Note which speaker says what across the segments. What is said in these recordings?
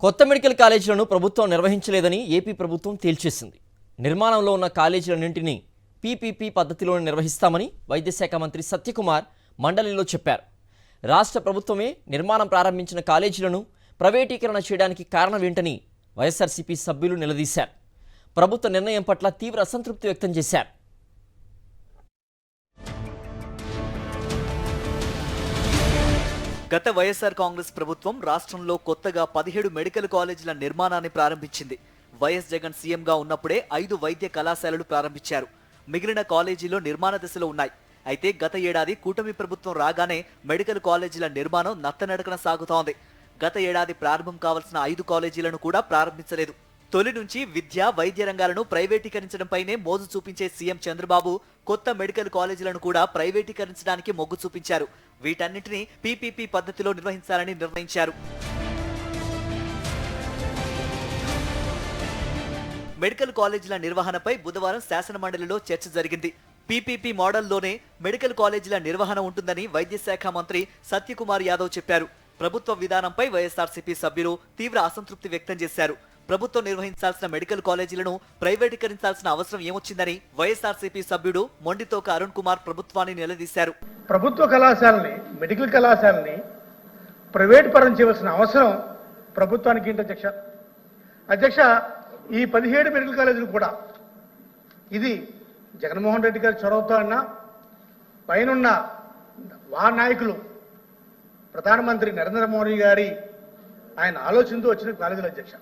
Speaker 1: కొత్త మెడికల్ కాలేజీలను ప్రభుత్వం నిర్వహించలేదని ఏపీ ప్రభుత్వం తేల్చేసింది. నిర్మాణంలో ఉన్న కాలేజీలన్నింటినీ పీపీపీ పద్ధతిలోనే నిర్వహిస్తామని వైద్యశాఖ మంత్రి సత్యకుమార్ మండలిలో చెప్పారు. రాష్ట్ర ప్రభుత్వమే నిర్మాణం ప్రారంభించిన కాలేజీలను ప్రైవేటీకరణ చేయడానికి కారణమేంటని వైఎస్ఆర్సీపీ సభ్యులు నిలదీశారు. ప్రభుత్వ నిర్ణయం పట్ల తీవ్ర అసంతృప్తి వ్యక్తం చేశారు.
Speaker 2: గత వైఎస్ఆర్ కాంగ్రెస్ ప్రభుత్వం రాష్ట్రంలో కొత్తగా 17 మెడికల్ కాలేజీల నిర్మాణాన్ని ప్రారంభించింది. వైఎస్ జగన్ సీఎంగా ఉన్నప్పుడే 5 వైద్య కళాశాలలు ప్రారంభించారు. మిగిలిన కాలేజీలు నిర్మాణ దశలో ఉన్నాయి. అయితే గత ఏడాది కూటమి ప్రభుత్వం రాగానే మెడికల్ కాలేజీల నిర్మాణం నత్తనడకన సాగుతోంది. గత ఏడాది ప్రారంభం కావాల్సిన 5 కాలేజీలను కూడా ప్రారంభించలేదు. తొలి నుంచి విద్య, వైద్య రంగాలను ప్రైవేటీకరించడంపైనే మోజు చూపించే సీఎం చంద్రబాబు కొత్త మెడికల్ కాలేజీలను కూడా ప్రైవేటీకరించడానికి మొగ్గు చూపించారు. వీటన్నింటినీ పీపీపీ పద్ధతిలో నిర్వహించాలని నిర్ణయించారు. మెడికల్ కాలేజీల నిర్వహణపై బుధవారం శాసనమండలిలో చర్చ జరిగింది. పీపీపీ మోడల్లోనే మెడికల్ కాలేజీల నిర్వహణ ఉంటుందని వైద్యశాఖ మంత్రి సత్యకుమార్ యాదవ్ చెప్పారు. ప్రభుత్వ విధానంపై వైఎస్ఆర్సీపీ సభ్యులు తీవ్ర అసంతృప్తి వ్యక్తం చేశారు. ప్రభుత్వం నిర్వహించాల్సిన మెడికల్ కాలేజీలను ప్రైవేటీకరించాల్సిన అవసరం ఏమొచ్చిందని వైఎస్ఆర్సీపీ సభ్యుడు మొండితోక అరుణ్ కుమార్ ప్రభుత్వాన్ని నిలదీశారు.
Speaker 3: ప్రభుత్వ కళాశాలని, మెడికల్ కళాశాలని ప్రైవేట్ పరం చేయవలసిన అవసరం ప్రభుత్వానికి ఏంటి అధ్యక్ష? ఈ 17 మెడికల్ కాలేజీలు కూడా ఇది జగన్మోహన్ రెడ్డి గారి చొరవతో అన్నా, పైనున్న నాయకులు ప్రధానమంత్రి నరేంద్ర మోడీ గారి ఆయన ఆలోచనతో వచ్చిన కాలేజీలు అధ్యక్ష.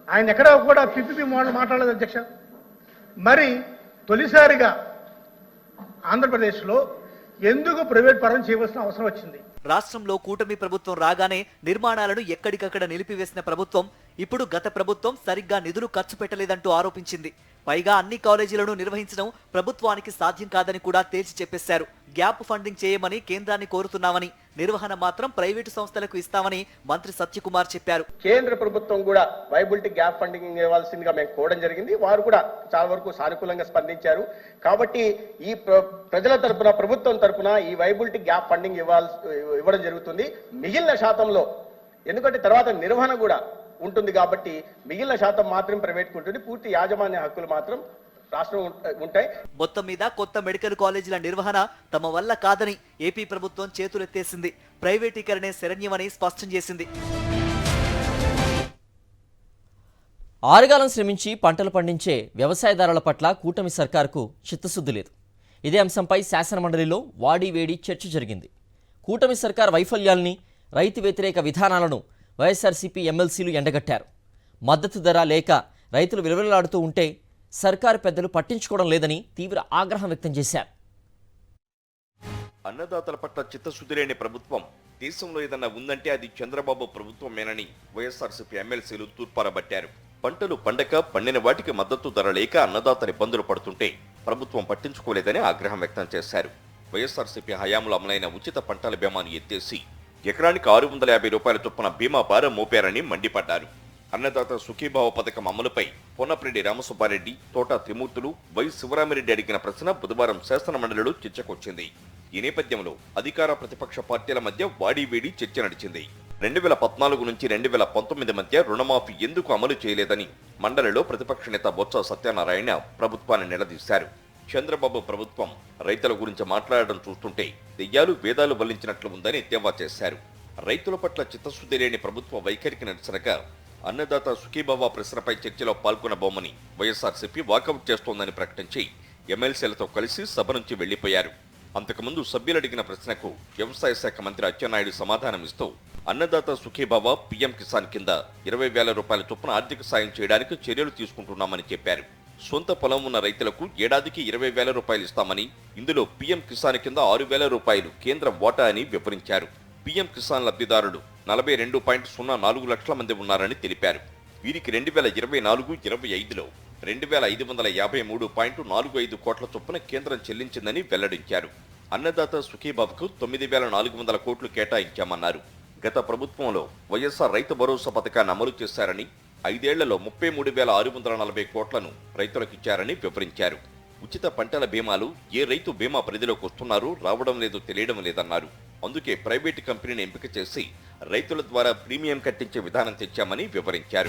Speaker 3: ఆయన ఎక్కడా కూడా పీపీపీ మోడల్ మాట్లాడలేదు అధ్యక్ష. మరి తొలిసారిగా ఆంధ్రప్రదేశ్లో ఎందుకు ప్రైవేట్ పరం చేయవలసిన అవసరం వచ్చింది?
Speaker 2: రాష్ట్రంలో కూటమి ప్రభుత్వం రాగానే నిర్మాణాలను ఎక్కడికక్కడ నిలిపివేసిన ప్రభుత్వం ఇప్పుడు గత ప్రభుత్వం సరిగ్గా నిధులు ఖర్చు పెట్టలేదంటూ ఆరోపించింది. పైగా అన్ని కాలేజీలను నిర్వహించడం ప్రభుత్వానికి సాధ్యం కాదని కూడా తేల్చి చెప్పేశారు. గ్యాప్ ఫండింగ్ చేయమని కేంద్రాన్ని కోరుతున్నామని, నిర్వహణ మాత్రం ప్రైవేటు సంస్థలకు ఇస్తామని మంత్రి సత్యకుమార్ చెప్పారు.
Speaker 4: కేంద్ర ప్రభుత్వం కూడా వైబిలిటీ గ్యాప్ ఫండింగ్ ఇవ్వాల్సిందిగా మేము కోరడం జరిగింది. వారు కూడా చాలా వరకు సానుకూలంగా స్పందించారు. కాబట్టి ఈ ప్రజల తరపున, ప్రభుత్వం తరపున ఈ వైబిలిటీ గ్యాప్ ఫండింగ్ ఇవ్వడం జరుగుతుంది. మిగిలిన శాతంలో, ఎందుకంటే తర్వాత నిర్వహణ కూడా ఉంటుంది కాబట్టి మిగిలిన శాతం మాత్రం ప్రైవేట్కి ఉంటుంది. పూర్తి యాజమాన్య హక్కులు మాత్రం రాష్ట్రం ఉంటాయి.
Speaker 2: మొత్తం మీద కొత్త మెడికల్ కాలేజీల నిర్వహణ తమ వల్ల కాదని ఏపీ ప్రభుత్వం చేతులెత్తేసింది. ప్రైవేటీకరణే శరణ్యమని స్పష్టం చేసింది.
Speaker 1: ఆరుగాలం శ్రమించి పంటలు పండించే వ్యవసాయదారుల పట్ల కూటమి సర్కారుకు చిత్తశుద్ధి లేదు. ఇదే అంశంపై శాసనమండలిలో వాడివేడి చర్చ జరిగింది. కూటమి సర్కార్ వైఫల్యాల్ని, రైతు వ్యతిరేక విధానాలను వైఎస్ఆర్సీపీ ఎమ్మెల్సీలు ఎండగట్టారు. మద్దతు ధర లేక రైతులు విలువలాడుతూ ఉంటే సర్కారు పెద్దలు పట్టించుకోవడం లేదని తీవ్ర ఆగ్రహం వ్యక్తం చేశారు.
Speaker 5: అన్నదాతల పట్ల చిత్తశుద్ధి లేని ప్రభుత్వం దేశంలో ఏదన్నా ఉందంటే అది చంద్రబాబు ప్రభుత్వమేనని వైఎస్ఆర్సీపీ ఎమ్మెల్సీలు తూర్పారబట్టారు. పంటలు పండక, పండిన వాటికి మద్దతు ధర లేక అన్నదాతలు ఇబ్బందులు పడుతుంటే ప్రభుత్వం పట్టించుకోలేదని ఆగ్రహం వ్యక్తం చేశారు. వైఎస్ఆర్సీపీ హయాంలో అమలైన ఉచిత పంటల బీమాను ఎత్తేసి ఎకరానికి 650 రూపాయల చొప్పున బీమా భారం మోపారని మండిపడ్డారు. అన్నదాత సుఖీభావ పథకం అమలుపై పొన్నప్రెడ్డి రామసుబ్బారెడ్డి, తోట త్రిమూర్తులు, వై శివరామిరెడ్డి అడిగిన ప్రశ్న బుధవారం శాసనమండలిలో చర్చకొచ్చింది. ఈ నేపథ్యంలో అధికార ప్రతిపక్ష పార్టీల మధ్య వాడివేడి చర్చ నడిచింది. 2014 నుంచి 2019 మధ్య రుణమాఫీ ఎందుకు అమలు చేయలేదని మండలిలో ప్రతిపక్ష నేత బొత్స సత్యనారాయణ ప్రభుత్వాన్ని నిలదీశారు. చంద్రబాబు ప్రభుత్వం రైతుల గురించి మాట్లాడడం చూస్తుంటే దెయ్యాలు వేదాలు వల్లించినట్లు ఉందని ఎద్దేవా చేశారు. రైతుల పట్ల చిత్తశుద్ధి లేని ప్రభుత్వ వైఖరికి నిరసనగా అన్నదాత సుఖీభావ ప్రశ్నపై చర్చలో పాల్గొనబోమని వైఎస్ఆర్సీపీ వాకౌట్ చేస్తోందని ప్రకటించి ఎమ్మెల్సీలతో కలిసి సభ నుంచి వెళ్లిపోయారు. అంతకుముందు సభ్యులు అడిగిన ప్రశ్నకు వ్యవసాయ శాఖ మంత్రి అచ్చెన్నాయుడు సమాధానమిస్తూ అన్నదాత సుఖీభావ పీఎం కిసాన్ కింద 20,000 రూపాయల చొప్పున ఆర్థిక సాయం చేయడానికి చర్యలు తీసుకుంటున్నామని చెప్పారు. సొంత పొలం ఉన్న రైతులకు ఏడాదికి 20,000 రూపాయలు ఇస్తామని, ఇందులో పీఎం కిసాన్ కింద 6,000 రూపాయలు కేంద్ర వాటా అని వివరించారు. పీఎం కిసాన్ లబ్ధిదారులు 42.04 లక్షల మంది ఉన్నారని తెలిపారు. వీరికి 2024-25లో 2,553.45 కోట్ల చొప్పున కేంద్రం చెల్లించిందని వెల్లడించారు. అన్నదాత సుఖీభావకు 9,400 కోట్లు కేటాయించామన్నారు. గత ప్రభుత్వంలో వైఎస్ఆర్ రైతు భరోసా పథకాన్ని అమలు చేశారని, 5 ఏళ్లలో 33,640 కోట్లను రైతులకిచ్చారని వివరించారు. ఉచిత పంటల బీమాలు ఏ రైతు బీమా పరిధిలోకి వస్తున్నారో రావడం లేదో తెలియడం లేదన్నారు. అందుకే ప్రైవేటు కంపెనీని ఎంపిక చేసి రైతుల ద్వారా ప్రీమియం కట్టించే విధానం తెచ్చామని వివరించారు.